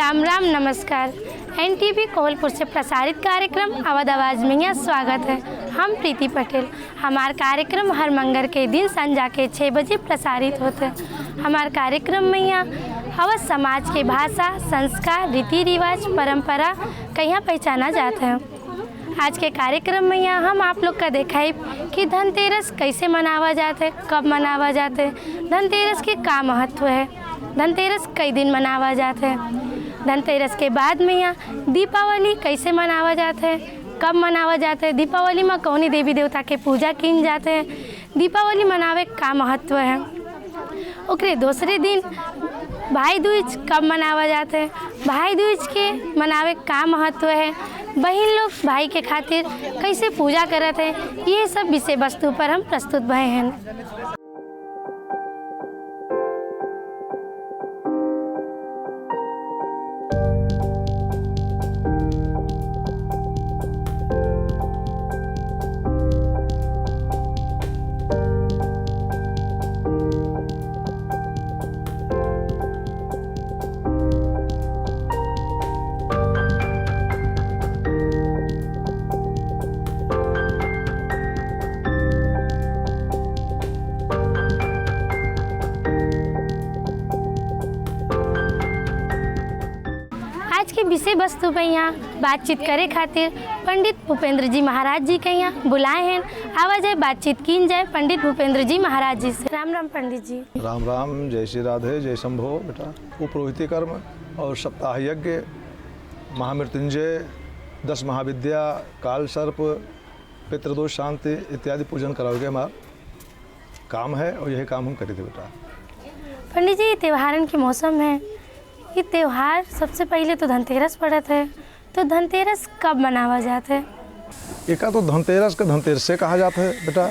राम राम नमस्कार। एनटीवी कोहलपुर से प्रसारित कार्यक्रम अवध आवाज़ में यहाँ स्वागत है। हम प्रीति पटेल। हमारा कार्यक्रम हर मंगल के दिन संध्या के 6 बजे प्रसारित होते हैं। हमारे कार्यक्रम में यहाँ अवध समाज के भाषा, संस्कार, रीति रिवाज, परंपरा कहीं पहचाना जाता है। आज के कार्यक्रम में यहाँ हम आप लोग का दिखाई कि धनतेरस कैसे मनावा जाता है, कब मनावा जाता है, धनतेरस के क्या महत्व है, धनतेरस कई दिन मनावा जाता है, धनतेरस के बाद में यहाँ दीपावली कैसे मनावा जाता है, कब मनावा जाता है, दीपावली में कौन देवी देवता के पूजा की जाते हैं, दीपावली मनावे का महत्व है। ओकरे दूसरे दिन भाई दूज कब मनावा जाता है, भाई दूज के मनावे का महत्व है, बहन लोग भाई के खातिर कैसे पूजा करते हैं, ये सब विषय वस्तु पर हम प्रस्तुत भए हैं। आज के विषय वस्तु पे यहाँ बातचीत करे खातिर पंडित भूपेंद्र जी महाराज जी के यहाँ बुलाए हैं। आवा जाए बातचीत की जाए पंडित भूपेंद्र जी महाराज जी से। राम राम पंडित जी। राम राम, जय श्री राधे, जय शंभो। बेटा उपरोहिती कर्म और सप्ताह यज्ञ, महामृत्युंजय, 10 महाविद्या, काल सर्प, पितृदोष शांति इत्यादि पूजन कराओगे। हमारा काम है और यही काम हम करे थे बेटा। पंडित जी, त्योहारन के मौसम है, ये त्यौहार सबसे पहले तो धनतेरस पड़त है, तो धनतेरस कब मनावा जाता है? एक तो धनतेरस का धनतेरस से कहा जाता है बेटा,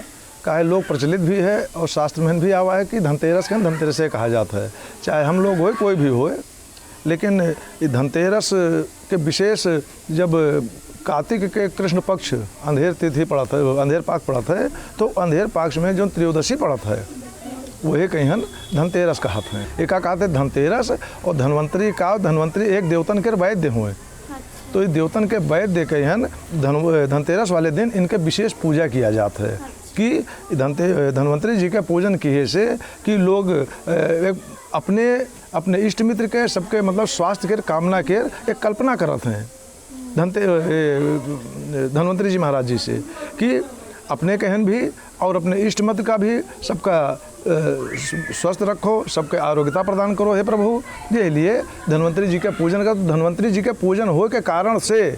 काहे लोग प्रचलित भी है और शास्त्र में भी आवा है कि धनतेरस का धनतेरस से कहा जाता है। चाहे हम लोग होए कोई भी होए, लेकिन ये धनतेरस के विशेष जब कार्तिक के कृष्ण पक्ष अंधेर तिथि पड़त है, अंधेर पाक पड़त है, तो अंधेर पाक में जो त्रयोदशी पड़त है वही कहीं धनतेरस कहते हैं। एक कहते धनतेरस और धनवंतरी का, धनवंतरी एक देवतन के वैद्य हुए, तो इस देवतन के वैद्य कहीं धनतेरस वाले दिन इनके विशेष पूजा किया जाता है कि धनवंतरी जी के पूजन किए से कि लोग अपने अपने इष्ट मित्र के सबके मतलब स्वास्थ्य के कामना के एक कल्पना करते हैं धनवंतरी जी महाराज जी से कि अपने कहन भी और अपने इष्ट मित्र का भी सबका स्वस्थ रखो, सबके आरोग्यता प्रदान करो हे प्रभु। ये लिए धन्वंतरी जी के पूजन का, तो धन्वंतरी जी के पूजन हो के कारण से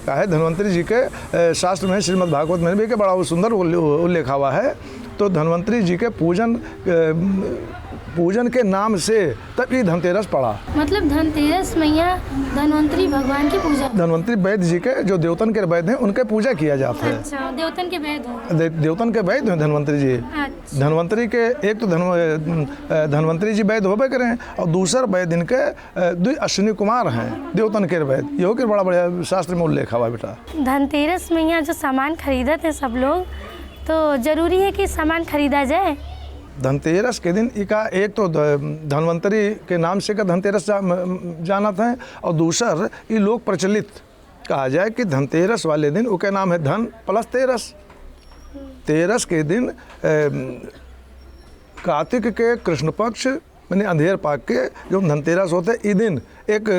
का है धन्वंतरी जी के शास्त्र में श्रीमद् भागवत में भी के बड़ा सुंदर उल्लेख हुआ है। तो धन्वंतरी जी के पूजन के नाम से तब ये धनतेरस पड़ा। मतलब धनतेरस मैया धन्वंतरी भगवान की पूजा, धन्वंतरी वैद्य जी के जो देवतन के वैद्य हैं उनके पूजा किया जाता है। अच्छा, देवतन के वैद्य, देवतन के वैद्य हैं धन्वंतरी जी। अच्छा। धन्वंतरी के एक तो धन्वंतरी जी वैद्य होबे करें और दूसर वैद्य इनके 2 अश्विनी कुमार हैं देवतन के वैद्य। यो के बड़ा बढ़िया शास्त्र में उल्लेख हुआ बेटा। धनतेरस में यहाँ जो सामान खरीदते हैं सब लोग, तो जरूरी है कि सामान खरीदा जाए। धनतेरस के दिन इका एक तो धन्वंतरी के नाम से का धनतेरस जानत है और दूसर ये लोग प्रचलित कहा जाए कि धनतेरस वाले दिन उनके नाम है धन प्लस तेरस। तेरस के दिन कार्तिक के कृष्ण पक्ष यानी अंधेर पाक के जो धनतेरस होते इस दिन एक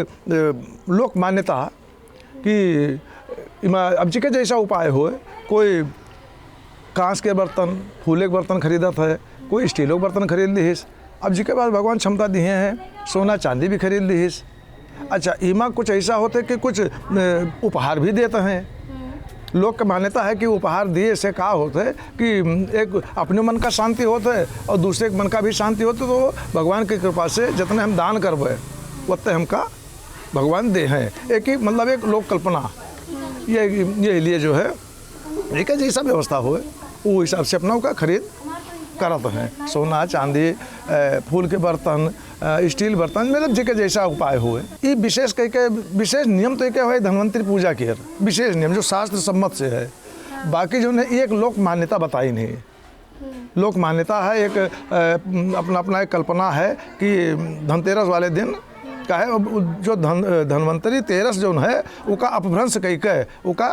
लोक मान्यता कि अब जी के जैसा उपाय हो, कोई कांस के बर्तन, फूले के बर्तन खरीदत है, कोई स्टीलों के बर्तन खरीद लीस। अब जी के पास भगवान क्षमता दिए हैं, सोना चांदी भी खरीद लीस। अच्छा, इमा कुछ ऐसा होता है कि कुछ उपहार भी देते हैं। लोग का मान्यता है कि उपहार दिए से क्या होता है कि एक अपने मन का शांति होता है और दूसरे के मन का भी शांति होता है। तो भगवान की कृपा से जितने हम दान करवे उतने हमका भगवान दे हैं। एक ही मतलब एक लोक कल्पना ये लिए जो है एक जैसा व्यवस्था हो वो हिसाब से अपना का खरीद करते हैं। सोना चांदी, फूल के बर्तन, स्टील बर्तन, मतलब जी के जैसा उपाय हुए। ये विशेष कह के विशेष नियम तो क्या है धन्वंतरी पूजा के विशेष नियम जो शास्त्र सम्मत से है। बाकी जो है एक लोक मान्यता बताई नहीं। लोक मान्यता है एक अपना अपना एक कल्पना है कि धनतेरस वाले दिन काहे जो धनवंतरी तेरस जो है उका अपभ्रंश कई के उका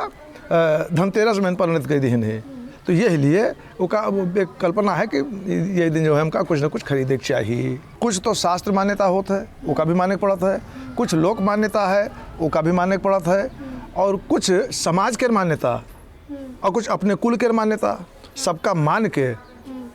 धनतेरस में परिणत कर दी है। तो यही लिए उका एक कल्पना है कि ये दिन जो है हमका कुछ ना कुछ खरीदे के चाहिए। कुछ तो शास्त्र मान्यता होता है उका भी माने पड़ता है, कुछ लोक मान्यता है उका भी माने पड़ता है, और कुछ समाज के मान्यता और कुछ अपने कुल के मान्यता, सबका मान के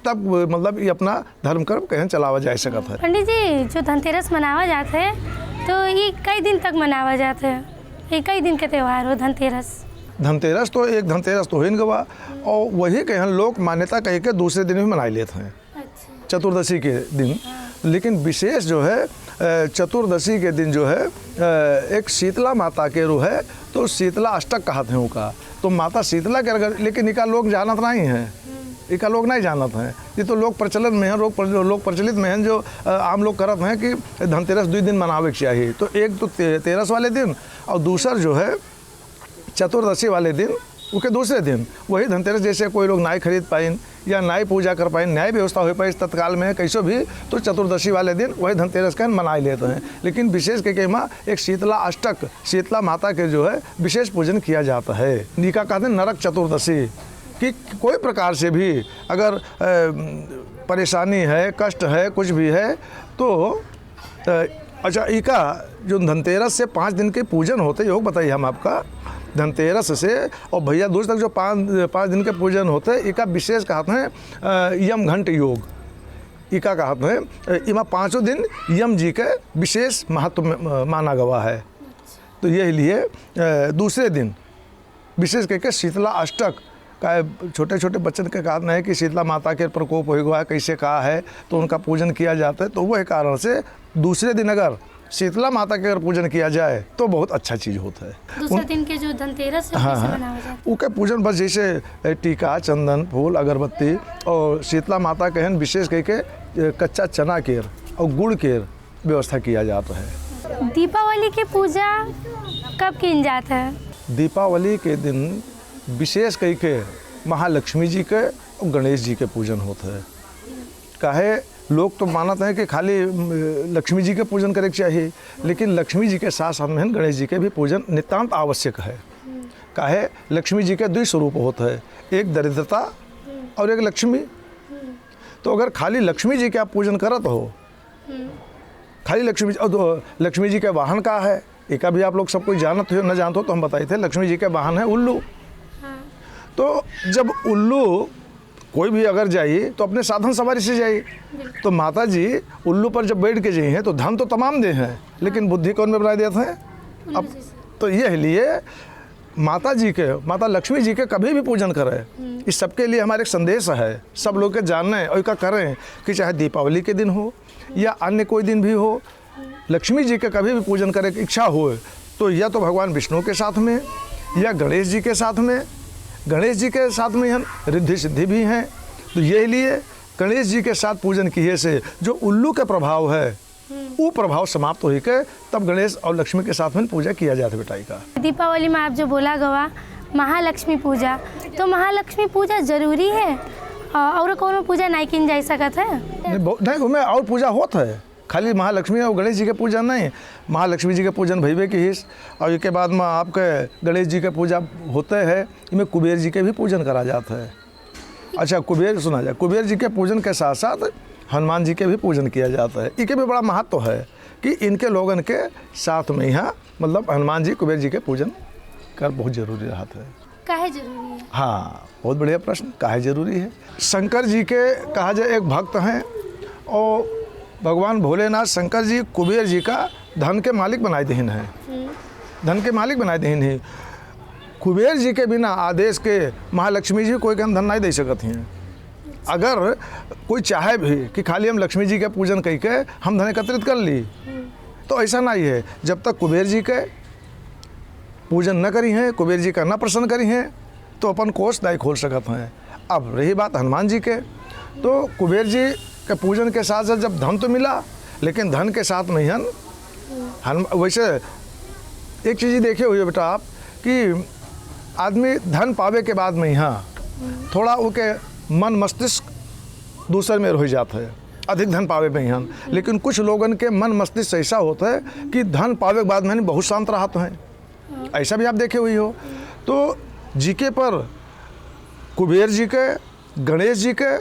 तब मतलब ये अपना धर्म कर्म कहीं चलावा जा सकता है। पंडित जी, जो धनतेरस मनावा जाता है तो ये कई दिन तक मनावा जाता है? ये कई दिन के त्यौहार हो धनतेरस? धनतेरस तो एक धनतेरस तो हो ही गवा, और वही कहीं लोक मान्यता कह के दूसरे दिन भी मनाई लेते हैं। अच्छा। चतुर्दशी के दिन। लेकिन विशेष जो है चतुर्दशी के दिन जो है एक शीतला माता के रू है, तो शीतला अष्टक कहते हैं उनका। तो माता शीतला के अगर, लेकिन इनका लोग जानत नहीं है, इनका लोग नहीं जानत हैं। ये तो लोग प्रचलन में है, लोग प्रचलित में हैं, जो आम लोग करत हैं कि धनतेरस 2 दिन मनावे के चाहिए। तो एक तो तेरस वाले दिन, और दूसरा जो है चतुर्दशी वाले दिन उसके दूसरे दिन वही धनतेरस। जैसे कोई लोग नाई खरीद पाइन या नाई पूजा कर पाइन, न्याय व्यवस्था हो पाए तत्काल में कैसो भी, तो चतुर्दशी वाले दिन वही धनतेरस का मना लेते हैं। लेकिन विशेष के माँ एक शीतला अष्टक, शीतला माता के जो है विशेष पूजन किया जाता है। निका कहते हैं नरक चतुर्दशी, कि कोई प्रकार से भी अगर परेशानी है, कष्ट है, कुछ भी है तो अच्छा, इका जो धनतेरस से 5 दिन के पूजन होते योग बताइए हम आपका। धनतेरस से और भैया दूज तक जो 5 दिन के पूजन होते हैं, इका विशेष कहते हैं यम घंट योग। इका कहते हैं इमा 5 दिन यम जी के विशेष महत्व माना गवा है। तो यही लिए दूसरे दिन विशेष करके शीतला अष्टक का छोटे छोटे बच्चन के कारण है कि शीतला माता के प्रकोप हो गया कैसे कहा है, तो उनका पूजन किया जाता है। तो वह कारण से दूसरे दिन अगर शीतला माता के अगर पूजन किया जाए तो बहुत अच्छा चीज़ होता है। दूसरे दिन के जो धनतेरस है हाँ, कैसे मनावा जाता है? उनके पूजन बस जैसे टीका, चंदन, फूल, अगरबत्ती, और शीतला माता के हन विशेष करके कच्चा चना केर और गुड़ केर व्यवस्था किया जाता है। दीपावली की पूजा कब की जाता है? दीपावली के दिन विशेष करके महालक्ष्मी जी के और गणेश जी के पूजन होता है। काहे लोग तो मानते हैं कि खाली लक्ष्मी जी के पूजन करे के चाहिए, लेकिन लक्ष्मी जी के साथ साथ में गणेश जी के भी पूजन नितांत आवश्यक है। काहे लक्ष्मी जी के 2 स्वरूप होते हैं, एक दरिद्रता और एक लक्ष्मी। तो अगर खाली लक्ष्मी जी के आप पूजन करत हो, खाली लक्ष्मी जी के वाहन का है, एक भी आप लोग सब कोई जानत हो न जानते हो तो हम बताए थे। लक्ष्मी जी के वाहन है उल्लू। तो जब उल्लू कोई भी अगर जाइए तो अपने साधन सवारी से जाइए, तो माता जी उल्लू पर जब बैठ के जाइए हैं तो धन तो तमाम दे हैं, लेकिन बुद्धि कौन में बना देते हैं अब। तो यह लिए माता जी के, माता लक्ष्मी जी के कभी भी पूजन करें, इस सबके लिए हमारे एक संदेश है, सब लोग के जानना और का करें कि चाहे दीपावली के दिन हो या अन्य कोई दिन भी हो, लक्ष्मी जी के कभी भी पूजन करे की इच्छा हो तो या तो भगवान विष्णु के साथ में या गणेश जी के साथ में। गणेश जी के साथ में हम रिद्धि सिद्धि भी हैं, तो यही लिए गणेश जी के साथ पूजन किए से जो उल्लू के प्रभाव है वो प्रभाव समाप्त हो के तब गणेश और लक्ष्मी के साथ में पूजा किया जाता है बेटाई का। दीपावली में आप जो बोला गवा महालक्ष्मी पूजा, तो महालक्ष्मी पूजा जरूरी है और कोनो पूजा नहीं की जा सकत है? नहीं, उनमें और पूजा होता है, खाली महालक्ष्मी और गणेश जी के पूजा नहीं। महालक्ष्मी जी के पूजन भैबे की हिस्स, और इसके बाद में आपके गणेश जी के पूजा होते हैं, इनमें कुबेर जी के भी पूजन करा जाता है। अच्छा, कुबेर सुना जाए, कुबेर जी के पूजन के साथ साथ हनुमान जी के भी पूजन किया जाता है। इनके भी बड़ा महत्व है कि इनके लोगन के साथ में यहाँ मतलब हनुमान जी, कुबेर जी के पूजन कर बहुत जरूरी रहता है। काहे जरूरी है? हाँ, बहुत बढ़िया प्रश्न, काहे जरूरी है। शंकर जी के कहा जाए एक भक्त हैं, और भगवान भोलेनाथ शंकर जी कुबेर जी का धन के मालिक बनाए देन है, धन के मालिक बनाए देन है। कुबेर जी के बिना आदेश के महालक्ष्मी जी कोई धन नहीं दे सकती हैं। अगर कोई चाहे भी कि खाली हम लक्ष्मी जी के पूजन करके हम धन एकत्रित कर ली, तो ऐसा नहीं है। जब तक कुबेर जी के पूजन न करी हैं, कुबेर जी का न प्रसन्न करी हैं, तो अपन कोष नहीं खोल सकते हैं। अब रही बात हनुमान जी के, तो कुबेर जी के पूजन के साथ साथ जब धन तो मिला, लेकिन धन के साथ में हम वैसे एक चीज़ देखिए हुई बेटा आप कि आदमी धन पावे के बाद में यहाँ थोड़ा उनके मन मस्तिष्क दूसरे में रह जाता है। अधिक धन पावे बहिन। लेकिन कुछ लोगन के मन मस्तिष्क ऐसा होता है कि धन पावे के बाद में बहुत शांत रहते हैं, ऐसा भी आप देखे हुई हो। तो जीके पर कुबेर जी के, गणेश जी के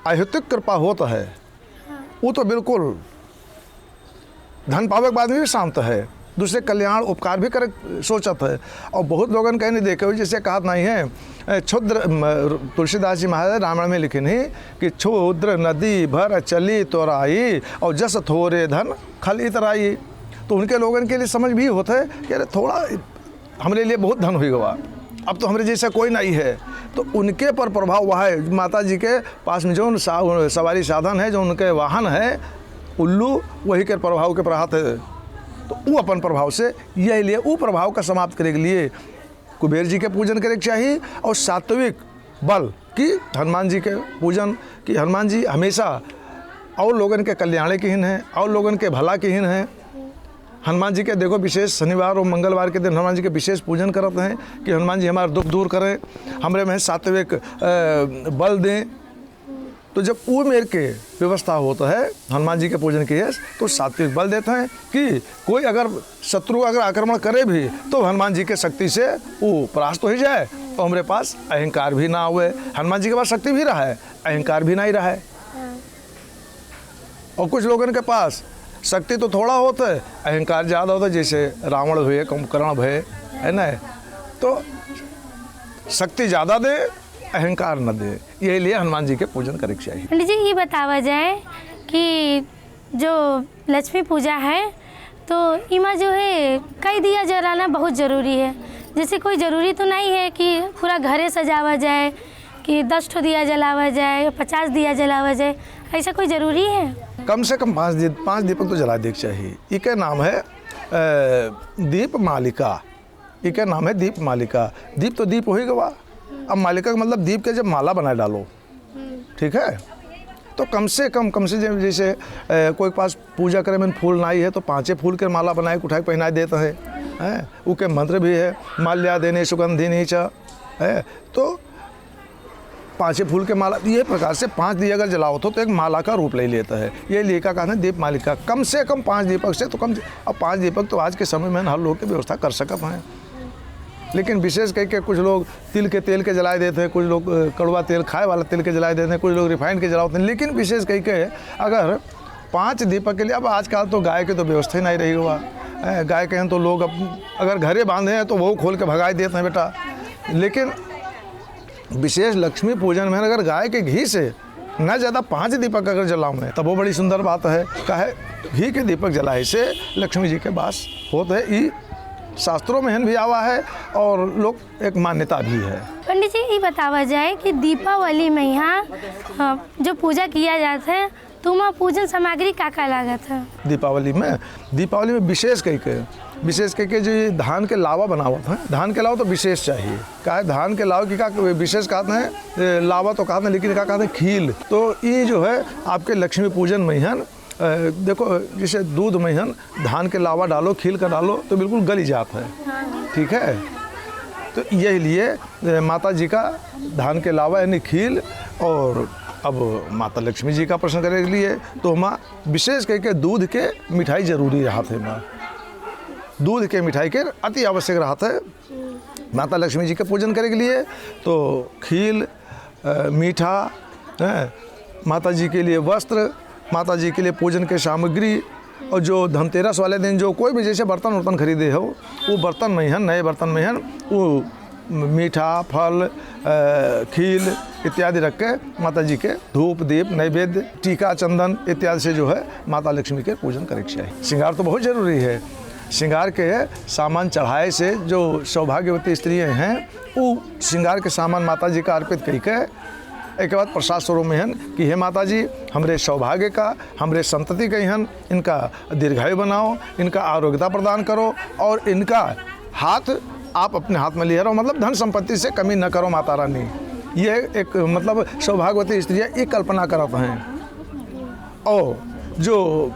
अहेतुक कृपा होता है, वो तो बिल्कुल धन पावे के बाद में भी शांत है, दूसरे कल्याण उपकार भी कर सोचत है। और बहुत लोगन कहीं नहीं देखे हुए, जैसे कहा नहीं है क्षुद्र, तुलसीदास जी महाराज रामायण में लिखे नहीं कि क्षुद्र नदी भर चली तोराई और जस थोरे धन खल इतराई। तो उनके लोगन के लिए समझ भी होता है कि अरे थोड़ा हमारे लिए बहुत धन हो गवा, अब तो हमारे जैसा कोई नहीं है। तो उनके पर प्रभाव हुआ है। माता जी के पास में जो सवारी साधन है, जो उनके वाहन है उल्लू, वही के प्रभाव के प्रहात है। तो वो अपन प्रभाव से यही लिए वो प्रभाव का समाप्त करने के लिए कुबेर जी के पूजन करे चाहिए। और सात्विक बल की हनुमान जी के पूजन की, हनुमान जी हमेशा और लोगन के कल्याण की हिन है और लोगन के भला की हिन है। हनुमान जी के देखो विशेष शनिवार और मंगलवार के दिन हनुमान जी के विशेष पूजन करते हैं कि हनुमान जी हमारा दुख दूर करें, हमारे में सात्विक बल दें। तो जब वो मेर के व्यवस्था होता है हनुमान जी के पूजन की है, तो सात्विक बल देते हैं कि कोई अगर शत्रु अगर आक्रमण करे भी तो हनुमान जी के शक्ति से वो परास्त हो ही जाए और हमारे पास अहंकार भी ना हुए। हनुमान जी के पास शक्ति भी रहा है, अहंकार भी नहीं रहा है। और कुछ लोगों के पास शक्ति तो थोड़ा होता है, अहंकार ज़्यादा होता है, जैसे रावण हुए, कुंभकर्ण भय, है ना। तो शक्ति ज़्यादा दे, अहंकार न दे, यही लिए हनुमान जी के पूजन करे चाहिए। पंडित जी ये बतावा जाए कि जो लक्ष्मी पूजा है तो इमा जो है कई दिया जलाना बहुत ज़रूरी है। जैसे कोई ज़रूरी तो नहीं है कि पूरा घरे सजावा जाए, कि 10 ठो दिया जलावा जाए, 50 दिया जलावा जाए, ऐसा कोई ज़रूरी है? कम से कम 5 दीपक तो जला देना चाहिए। इके नाम है दीप मालिका, इके नाम है दीप मालिका। दीप तो दीप हो ही गवा, अब मालिका का मतलब दीप के जब माला बनाए डालो, ठीक है। तो कम से कम जैसे कोई पास पूजा करे में फूल नहीं है तो 5 फूल के माला बनाए उठाए पहनाए देते हैं। उनके मंत्र भी है, माल्या देने सुगंधिनी च है। तो 5 फूल के माला, ये प्रकार से 5 दिए अगर जलाओ तो एक माला का रूप ले लेता है। ये लेखा कहते हैं दीप मालिका। कम से कम 5 दीपक से तो कम, अब 5 दीपक तो आज के समय में हर लोग की व्यवस्था कर सकते हैं। लेकिन विशेष कह के कुछ लोग तिल के तेल के जलाए देते हैं, कुछ लोग कड़वा तेल खाए वाला तेल के जलाए देते हैं, कुछ लोग रिफाइंड के जलाते हैं। लेकिन विशेष कह के अगर 5 दीपक के लिए, अब आजकल तो गाय की तो व्यवस्था ही नहीं रही हुआ, गाय कहें तो लोग अब अगर घरे बांधे हैं तो वो खोल के भगाए देते हैं बेटा। लेकिन विशेष लक्ष्मी पूजन में अगर गाय के घी से न ज़्यादा 5 दीपक अगर जलाऊँ मैं, तब वो बड़ी सुंदर बात है। काहे घी के दीपक जलाए से लक्ष्मी जी के वास होते हैं, ये शास्त्रों में भी आवा है और लोग एक मान्यता भी है। पंडित जी ये बतावा जाए कि दीपावली में यहाँ जो पूजा किया जाता है तो वहाँ पूजन सामग्री का लागत है? दीपावली में विशेष कह के जो ये धान के लावा बनावत है, धान के लावा तो विशेष चाहिए। क्या है धान के लावा की का विशेष कहते हैं, लावा तो कहते हैं, लेकिन क्या कहते हैं खील। तो ये जो है आपके लक्ष्मी पूजन में देखो जैसे दूध में धान के लावा डालो, खील का डालो तो बिल्कुल गली जाता है, ठीक है। तो यही लिए माता जी का धान के लावा यानी खील। और अब माता लक्ष्मी जी का प्रश्न करने के लिए तो माँ विशेष करके दूध के मिठाई जरूरी रहा थे। माँ दूध के मिठाई के अति आवश्यक रहा था माता लक्ष्मी जी के पूजन करने के लिए। तो खील, मीठा, माता जी के लिए वस्त्र, माता जी के लिए पूजन के सामग्री। और जो धनतेरस वाले दिन जो कोई भी जैसे बर्तन खरीदे हो, वो बर्तन में नए बर्तन में वो मीठा, फल, खील इत्यादि रख के माता जी के धूप, दीप, नैवेद्य, टीका, चंदन इत्यादि से जो है माता लक्ष्मी के पूजन करे चाहिए। श्रृंगार तो बहुत जरूरी है। श्रृंगार के सामान चढ़ाए से जो सौभाग्यवती स्त्रियाँ हैं वो श्रृंगार के सामान माता जी का अर्पित करके एक बाद प्रसाद स्वरूप में हन कि हे माता जी हमरे सौभाग्य का, हमरे संतति के हन, इनका दीर्घायु बनाओ, इनका आरोग्यता प्रदान करो और इनका हाथ आप अपने हाथ में लिए रहो, मतलब धन संपत्ति से कमी न करो माता रानी। ये एक मतलब सौभाग्यवती स्त्रियाँ ये कल्पना करते हैं। और जो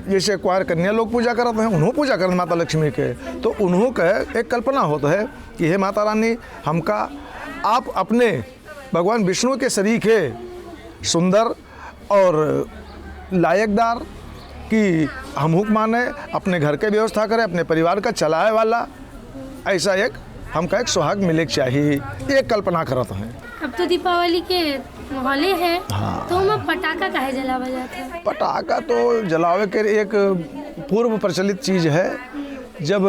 जैसे कुंवार कन्या लोग पूजा करते हैं, उन्हों पूजा करते माता लक्ष्मी के, तो उन्हों का एक कल्पना होता है कि हे माता रानी हमका आप अपने भगवान विष्णु के शरीक है, सुंदर और लायकदार कि हम हुक माने, अपने घर के व्यवस्था करें, अपने परिवार का चलाए वाला, ऐसा एक हमका एक सुहाग मिले के चाहिए, ये कल्पना करत हैं। अब तो दीपावली के माहौले हैं, तो हम पटाखा काहे जलावा जाता है? पटाखा तो जलावे के एक पूर्व प्रचलित चीज़ है। जब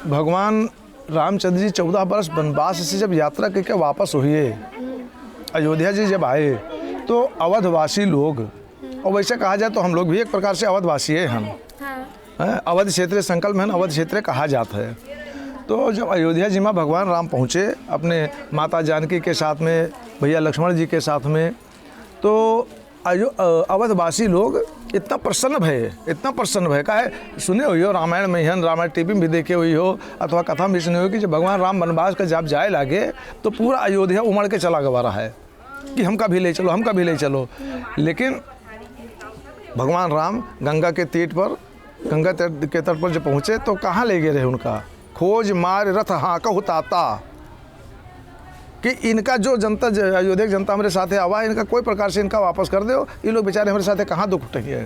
भगवान रामचंद्र जी 14 वर्ष वनवास से जब यात्रा करके वापस हुए, अयोध्या जी जब आए, तो अवधवासी लोग, और वैसे कहा जाए तो हम लोग भी एक प्रकार से अवधवासी हैं हम, अवध क्षेत्र संकल्प में अवध क्षेत्र कहा जाता है। तो जब अयोध्या जी में भगवान राम पहुँचे अपने माता जानकी के साथ में, भैया लक्ष्मण जी के साथ में, तो अवधवासी लोग इतना प्रसन्न भय का है। सुने हुई हो रामायण में हन, रामायण टीवी में भी देखे हुई हो, अथवा कथा में भी सुने हो कि जब भगवान राम वनवास का जब जाए लागे तो पूरा अयोध्या उमड़ के चला गवा रहा है कि हमका भी ले चलो, हमका भी ले चलो। लेकिन भगवान राम गंगा के तट पर जब पहुँचे तो कहाँ ले गए रहे उनका? खोज मार रथ हाँकहु ताता, कि इनका जो जनता अयोध्या की जनता हमारे साथ आवा, इनका कोई प्रकार से इनका वापस कर दो, ये लोग बेचारे हमारे साथ कहाँ दुख उठे।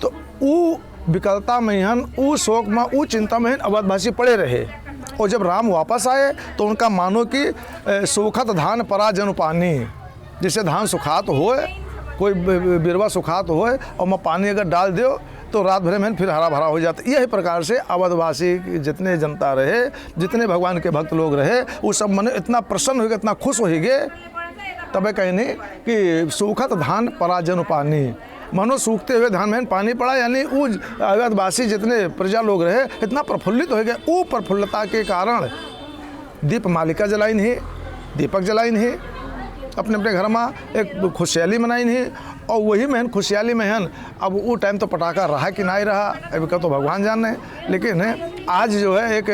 तो वो विकलता में हन, वो शोक में, वो चिंता में अवधवासी पड़े रहे। और जब राम वापस आए तो उनका मानो कि सुखत धान परा जन पानी, जैसे धान सुखात होए, कोई बिरवा सुखात होए और मैं पानी अगर डाल दो तो रात भर में फिर हरा भरा हो जाता। यही प्रकार से अवधवासी जितने जनता रहे, जितने भगवान के भक्त लोग रहे, वो सब मन इतना प्रसन्न हो गए, इतना खुश हो गए। तबे कहने कि सूखत धान परा जन पानी, मनो सूखते हुए धान में पानी पड़ा, यानी वो अवधवासी जितने प्रजा लोग रहे इतना प्रफुल्लित हो गए। वो प्रफुल्लता के कारण दीप मालिका जलाई नहीं, दीपक जलाई नहीं, अपने अपने घर में एक खुशहाली मनाई नहीं। और वही महन खुशहाली महन अब वो टाइम तो पटाखा रहा कि नहीं रहा, अभी का तो भगवान जाने। लेकिन आज जो है एक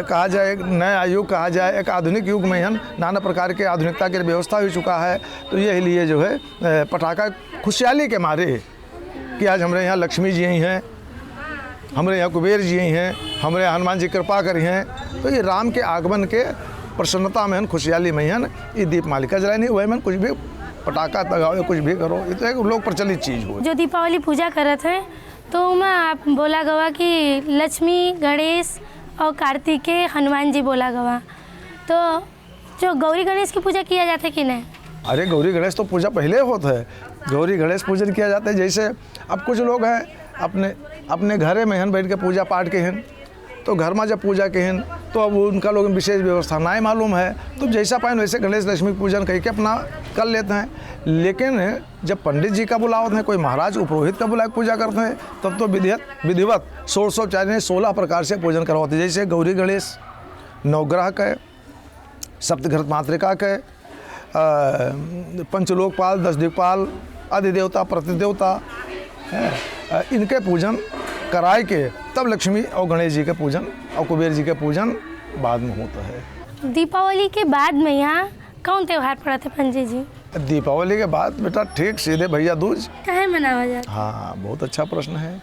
कहा जाए एक नया युग कहा जाए, एक आधुनिक युग में हन नाना प्रकार के आधुनिकता की व्यवस्था हो चुका है। तो यही लिए जो है पटाखा खुशहाली के मारे कि आज हमारे यहाँ लक्ष्मी जी ही हैं, हमारे यहाँ कुबेर जी ही हैं, हमारे हनुमान जी कृपा करी हैं। तो ये राम के आगमन के प्रसन्नता में खुशहाली में ये दीप मालिका जलाई नहीं, वही में कुछ भी पटाखा लगाओ, कुछ भी करो, ये तो एक लोग प्रचलित चीज़ हो। जो दीपावली पूजा करत है तो मैं आप बोला गवा कि लक्ष्मी, गणेश और कार्तिकेय, हनुमान जी बोला गवा। तो जो गौरी गणेश की पूजा किया जाता है कि नहीं? अरे गौरी गणेश तो पूजा पहले होता है, गौरी गणेश पूजन किया जाता है। जैसे अब कुछ लोग हैं अपने घरे में बैठ के पूजा पाठ के हैं, तो घर में जब पूजा के हैं तो अब उनका लोग विशेष व्यवस्था नहीं मालूम है, तो जैसा पाए वैसे गणेश लक्ष्मी पूजन कह के अपना कर लेते हैं। लेकिन जब पंडित जी का बुलावत है, कोई महाराज उपरोहित का बुला के पूजा करते हैं, तब तो विधिवत 16 प्रकार से पूजन करवाते हैं। जैसे गौरी गणेश, नवग्रह के, सप्तघृत मातृका के, पंचलोकपाल, 10 दिक्पाल, अधिदेवता, प्रतिदेवता, इनके पूजन कराए के तब लक्ष्मी और गणेश जी के पूजन और कुबेर जी के पूजन बाद में होता है। दीपावली के बाद में यहाँ कौन त्यौहार पड़ा था पंडित जी? दीपावली के बाद बेटा ठीक सीधे भैया दूज। कहाँ मनावा जाता? हाँ, बहुत अच्छा प्रश्न है।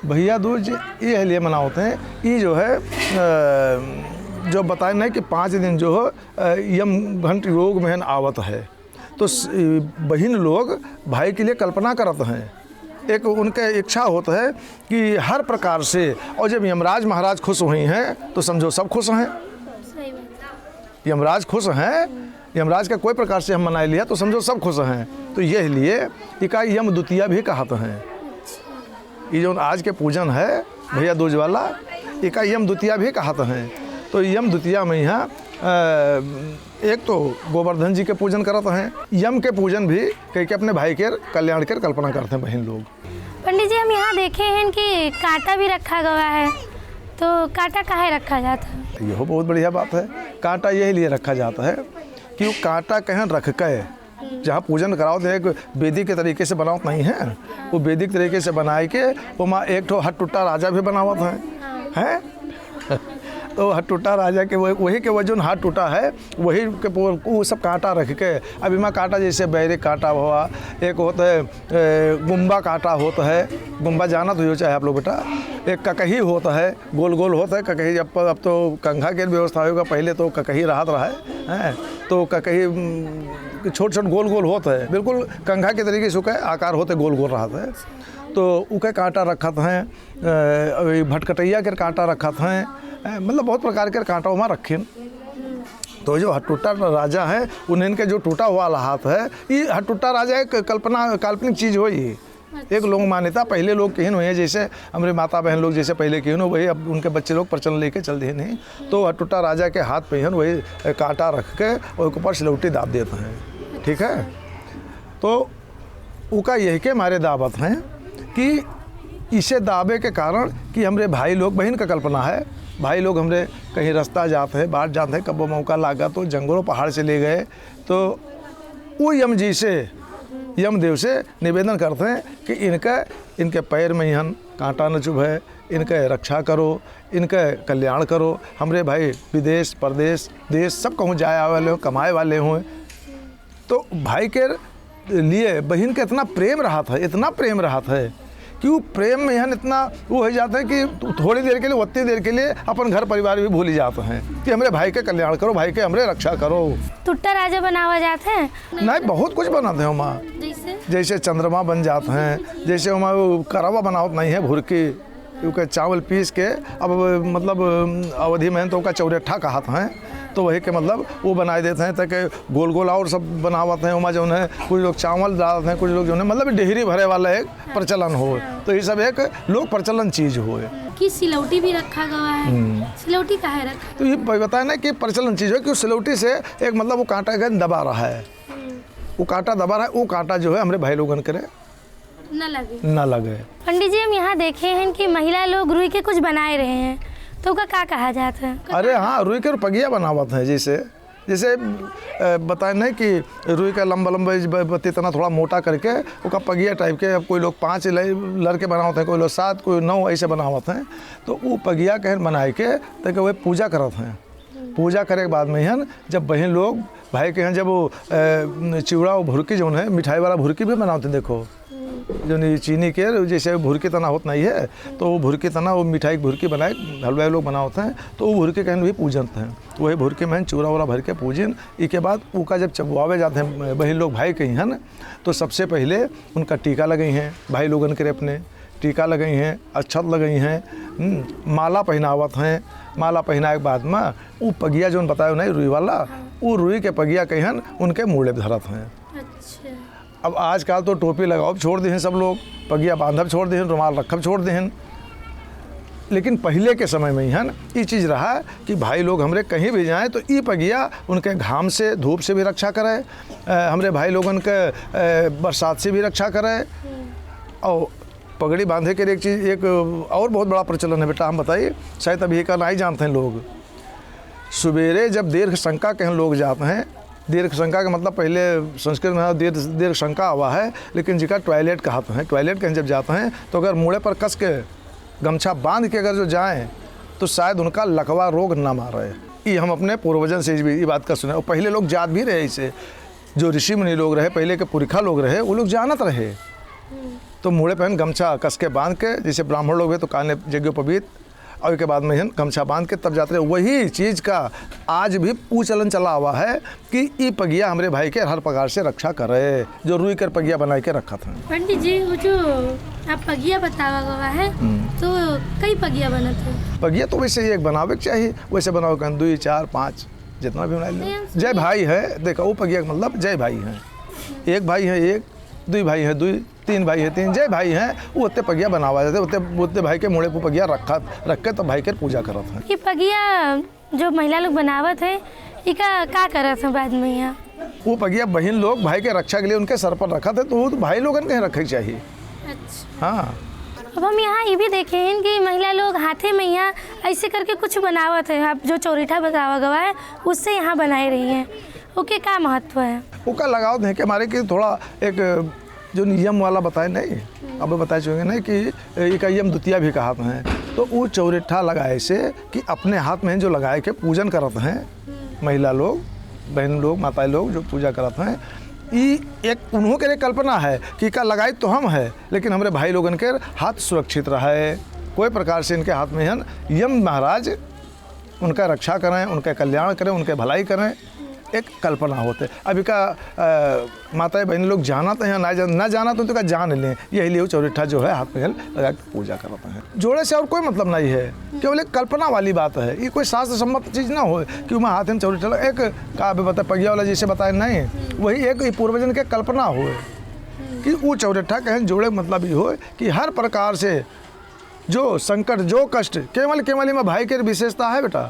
भैया दूज ये लिए मनाते हैं, ये जो है जो बताए नहीं कि 5 दिन जो है यम घंट योग में आवत है, तो बहन लोग भाई के लिए कल्पना करते हैं, एक उनके इच्छा होता है कि हर प्रकार से, और जब यमराज महाराज खुश हुई हैं तो समझो सब खुश हैं। यमराज खुश हैं, यमराज का कोई प्रकार से हम मना लिया तो समझो सब खुश हैं। तो यह लिए इका यम द्वितीया भी कहते हैं। ये जो आज के पूजन है भैया दूज वाला, इका यम द्वितीया भी कहते हैं। तो यम द्वितीया में यहाँ एक तो गोवर्धन जी के पूजन करते हैं, यम के पूजन भी कई के अपने भाई के कल्याण के कल्पना करते हैं बहन लोग। पंडित जी हम यहाँ देखे हैं कि कांटा भी रखा गया है, तो कांटा काहे रखा जाता है? यह बहुत बढ़िया बात है। कांटा यही लिए रखा जाता है कि वो कांटा कहीं रख के जहाँ पूजन कराओ तो एक वैदिक के तरीके से बनावत नहीं है, वो वैदिक तरीके से बनाए के वो माँ एक ठो हट टूटा राजा भी बनावत है तो हट टूटा राजा के वही के वजन हाथ टूटा है, वही के वो सब कांटा रख के। अभी माँ कांटा जैसे बैरिक कांटा हुआ, एक होता है गुम्बा कांटा होता है, गुम्बा जाना तो यो चाहे आप लोग बेटा, एक ककही होता है, गोल गोल होता है ककही। अब तो कंघा के व्यवस्था होगा, पहले तो ककही राहत रहा है, तो ककही छोट छोट गोल गोल होता है, बिल्कुल कंघा के तरीके से उसका आकार होते गोल गोल रहा था। तो उके कांटा रखत हैं, भटकटैया के कांटा रखत हैं, मतलब बहुत प्रकार के कांटा वहाँ रखें। तो जो हटुट्टा राजा है उन्हें के जो टूटा हुआ हाथ है, ये हटुट्टा राजा एक काल्पनिक चीज़ हो। ये एक लोग मान्यता पहले लोग कहन हुए, जैसे हमारे माता बहन लोग जैसे पहले कहन हो, वही अब उनके बच्चे लोग प्रचलन लेके चल दिए नहीं। तो हटुट्टा राजा के हाथ पे वही कांटा रख के और ऊपर सिलौटी दाब देते हैं, ठीक है। तो उका यही के मारे दावत हैं कि इसे दावे के कारण कि हमरे भाई लोग, बहन का कल्पना है, भाई लोग हमरे कहीं रास्ता जाते हैं, बाहर जाते हैं, कब वो मौका लागा तो जंगलों पहाड़ से ले गए, तो वो यम जी से, यमदेव से निवेदन करते हैं कि इनके पैर में यहाँ कांटा न चुभे, इनके रक्षा करो, इनके कल्याण करो। हमरे भाई विदेश परदेश देश सब कहूँ जाए वाले हों, कमाए वाले हों। तो भाई के लिए बहन का इतना प्रेम रहा था, इतना प्रेम रहा था कि वो प्रेम में यहाँ इतना वो हो जाता है कि थोड़ी देर के लिए, उतनी देर के लिए अपन घर परिवार भी भूल जाते हैं कि हमारे भाई के कल्याण करो, भाई के हमरे रक्षा करो। टुट्टा राजा बनावा जाते हैं? नहीं, बहुत कुछ बनाते हैं वहाँ, जैसे चंद्रमा बन जाते हैं, जैसे वहाँ करावा बनावत नहीं है भुरकी, क्योंकि चावल पीस के अब मतलब अवधि में तो उसका चौरेठा कहत हैं, तो वही के मतलब वो बनाए देते हैं ताकि गोल गोल और सब बनावत हैं। वहाँ जो है कुछ लोग चावल डालते हैं, कुछ लोग जो है मतलब डेहरी भरे वाला एक प्रचलन हो। तो ये सब एक लोक प्रचलन चीज़ हो कि सिलौटी भी रखा गया है। सिलौटी कहाँ है रखा? तो ये बताया ना कि प्रचलन चीज़ हो कि सिलौटी से एक मतलब वो कांटा का दबा रहा है, वो कांटा दबा रहा है, वो कांटा जो है हमारे भाई लोगन करे न लगे। पंडित जी, हम यहाँ देखे हैं कि महिला लोग रुई के कुछ बनाए रहे हैं, तो का क्या कहा जाता है? अरे हाँ, रुई के पगिया बनावत है। जैसे बताए नहीं कि रुई का लंबा इतना थोड़ा मोटा करके उसका पगिया टाइप के, अब कोई लोग 5 लड़के बनावत हैं, कोई लोग 7, कोई 9 ऐसे बनावत हैं। तो वो पगिया कहन बनाए के ताकि वह पूजा करत हैं। पूजा करे के बाद में हन जब बहन लोग भाई के यहाँ जब वो चिवड़ा वो भुरकी जो है, मिठाई वाला भुरकी भी बनाते हैं। देखो जो नहीं चीनी के जैसे भुरकी तना होता नहीं है, तो वो भुरकी तना वो मिठाई की भुरकी बनाए हलवाई लोग बनाते हैं। तो वो भुरकी कहन भी पूजन हैं, तो वही भुरकी में चूड़ा वाला भर के पूजन। इसके बाद उनका जब चबुआवे जाते हैं बहन लोग भाई के हैं, तो सबसे पहले उनका टीका लगई हैं, भाई लोगन के अपने टीका लगई हैं, अक्षत लगई हैं, माला पहनावत हैं। माला पहनाए के बाद में वो पगिया जो बताया नहीं रुई वाला, वो रुई के पगिया कहन उनके मुँह धरत हैं। अब आजकल तो टोपी लगाओ छोड़ दें सब लोग, पगिया बांधब छोड़ दें, रुमाल रखब छोड़ दें। लेकिन पहले के समय में ही ये चीज़ रहा कि भाई लोग हमरे कहीं भी जाएं तो ये पगिया उनके घाम से, धूप से भी रक्षा करे, हमरे भाई लोगन के बरसात से भी रक्षा करे। और पगड़ी बांधे के एक चीज़ एक और बहुत बड़ा प्रचलन है बेटा, हम बताइए, शायद अभी का नहीं जानते हैं लोग। सवेरे जब दीर्घ शंका कहीं लोग जाते हैं, दीर्घ शंका का मतलब पहले संस्कृत में दीर्घ शंका हुआ है, लेकिन जिसका टॉयलेट कहते हैं, टॉयलेट कहीं जब जाते हैं तो अगर मुड़े पर कस के गमछा बांध के अगर जो जाएं तो शायद उनका लकवा रोग ना मारे। ये हम अपने पूर्वजन से भी ये बात का सुने। और पहले लोग जात भी रहे, इसे जो ऋषि मुनि लोग रहे, पहले के पुरखा लोग रहे, वो लोग जानत रहे। तो मुड़े पहन गमछा कस के बांध के, जैसे ब्राह्मण लोग हैं तो काने यज्ञोपवीत, और के बाद में गमछा बांध के तब जाते रहे। वही चीज़ का आज भी पूचलन चला हुआ है कि ये पगिया हमारे भाई के हर प्रकार से रक्षा करे, जो रुई कर पगिया बना के रखा था। पंडित जी, वो जो आप पगिया बतावा गवा है, तो कई पगिया बनत है? पगिया तो वैसे एक बनावे के चाहिए, वैसे बनाओ कहीं 2, 4, 5 जितना भी बना लो। जय भाई है, देखो वो पगिया का मतलब जय भाई हैं, एक भाई है एक, 2 भाई है 2, 3 भाई है 3, जय भाई हैं, वो उतने पगिया बनावा जाते, उतने भाई के मुड़े पर पगिया रख के तो भाई के पूजा करत हैं। ये पगिया जो महिला लोग बनावत है, इका क्या करत है बाद में? यहाँ वो पगिया बहन लोग भाई के रक्षा के लिए उनके सर पर रखा थे, तो वो तो भाई लोगन के रखे चाहिए। अच्छा। हाँ। अब हम यहाँ ये भी देखे हैं कि महिला लोग हाथे में यहाँ ऐसे करके कुछ बनावत है, आप जो चौरीठा बतावा गवा है उससे यहाँ बनाए रही हैं, ओके क्या महत्व है? उसका लगाव दें कि हमारे की थोड़ा एक जो नियम वाला बताए नहीं, अब बताए चुके नहीं कि एक यम द्वितीया भी कहत हैं। तो वो चौरेठा लगाए से कि अपने हाथ में जो लगाए के पूजन करत हैं महिला लोग, बहन लोग, माता लोग जो पूजा करत हैं, ये एक उन्हों के लिए कल्पना है कि का लगाए तो हम है, लेकिन हमारे भाई लोगन के हाथ सुरक्षित रहे, कोई प्रकार से इनके हाथ में यम महाराज उनका रक्षा करें, उनका कल्याण करें, उनके भलाई करें। एक कल्पना होते। अभी का माताएं बहन लोग जाना तो है ना जाना तो का जान लें, यही लिए चौरेठा जो है हाथ में लगा के पूजा करते हैं। जोड़े से और कोई मतलब नहीं है, केवल एक कल्पना वाली बात है। ये कोई शास्त्र सम्मत चीज़ ना हो कि मैं हाथ में चौरेठा एक का बता पगिया वाला जैसे बताए नहीं, वही एक पूर्वजन के कल्पना हो कि वो चौरेठा कहें जोड़े मतलब ये हो कि हर प्रकार से जो संकट जो कष्ट केवल में भाई के विशेषता है बेटा,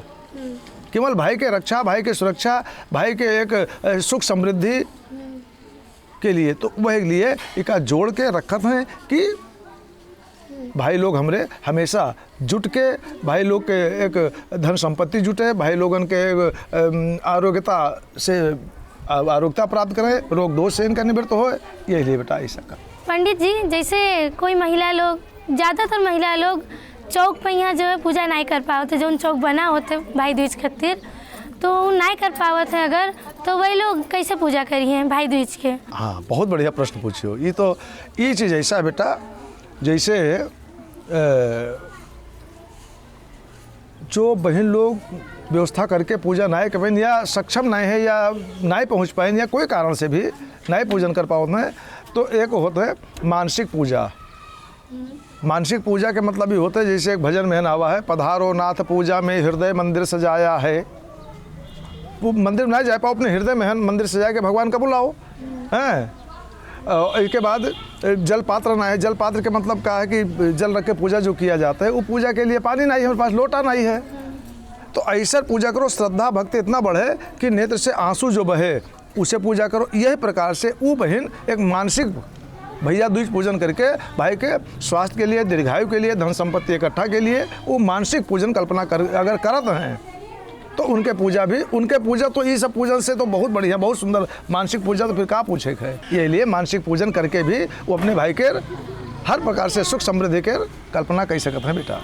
केवल भाई के रक्षा, भाई के सुरक्षा, भाई के एक सुख समृद्धि के लिए, तो वह लिए इका जोड़ के रखत हैं कि भाई लोग हमरे हमेशा जुट के, भाई लोग के एक धन संपत्ति जुटे, भाई लोगन के आरोग्यता से आरोग्यता प्राप्त करें, रोग दोष से इनका निवृत्त हो, यही लिए बेटा ऐसा कर। पंडित जी, जैसे कोई महिला लोग, ज़्यादातर महिला लोग चौक पर यहाँ जो है पूजा नहीं कर पाते, जो चौक बना होते भाई दूज खातिर, तो नहीं कर पावत है अगर, तो वही लोग कैसे पूजा करी हैं भाई दूज के? हाँ, बहुत बढ़िया प्रश्न पूछियो। ये तो ये चीज़ ऐसा है बेटा, जैसे जो बहन लोग व्यवस्था करके पूजा नहीं कर पाए या सक्षम नहीं है या नहीं पहुँच पाए या कोई कारण से भी नहीं पूजन कर पाते हैं, तो एक होता है मानसिक पूजा। मानसिक पूजा के मतलब ये होता है, जैसे एक भजन में नावा है, पधारो नाथ पूजा में हृदय मंदिर सजाया है। वो मंदिर में नहीं जा पाओ, अपने हृदय में मंदिर सजा के भगवान का बुलाओ हैं। इसके बाद जल पात्र ना है, जल पात्र के मतलब क्या है कि जल रख के पूजा जो किया जाता है, वो पूजा के लिए पानी नहीं है, हमारे पास लोटा नहीं है, तो ऐसा पूजा करो, श्रद्धा भक्ति इतना बढ़े कि नेत्र से आंसू जो बहे उसे पूजा करो। यही प्रकार से वो बहन एक मानसिक भैया दूज पूजन करके भाई के स्वास्थ्य के लिए, दीर्घायु के लिए, धन संपत्ति इकट्ठा के लिए वो मानसिक पूजन कल्पना कर अगर करत हैं, तो उनके पूजा तो ये सब पूजन से तो बहुत बढ़िया, बहुत सुंदर। मानसिक पूजा तो फिर कहाँ पूछे है। ये लिए मानसिक पूजन करके भी वो अपने भाई के हर प्रकार से सुख समृद्धि के कल्पना कर सकते हैं बेटा।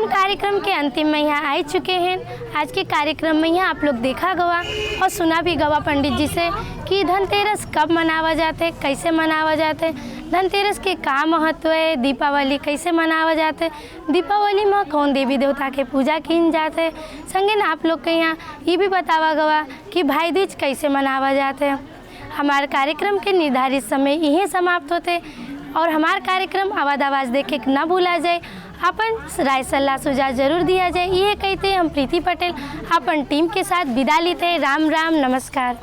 कार्यक्रम के अंतिम में यहाँ आ चुके हैं। आज के कार्यक्रम में यहाँ आप लोग देखा गवा और सुना भी गवा पंडित जी से कि धनतेरस कब मनावा जाते, कैसे मनावा जाते, धनतेरस के का महत्व है, दीपावली कैसे मनावा जाते, दीपावली में कौन देवी देवता के पूजा की जाते, संगे ना आप लोग के यहाँ ये भी बतावा गवा कि भाई दूज कैसे मनावा जाते। हमारे कार्यक्रम के निर्धारित समय यहीं समाप्त होते और हमारा कार्यक्रम आवाज़ आवाज़ देखे ना भूला जाए, अपन राय सलाह सुझाव जरूर दिया जाए। ये कहते हम प्रीति पटेल अपन टीम के साथ विदा लेते हैं। राम राम, नमस्कार।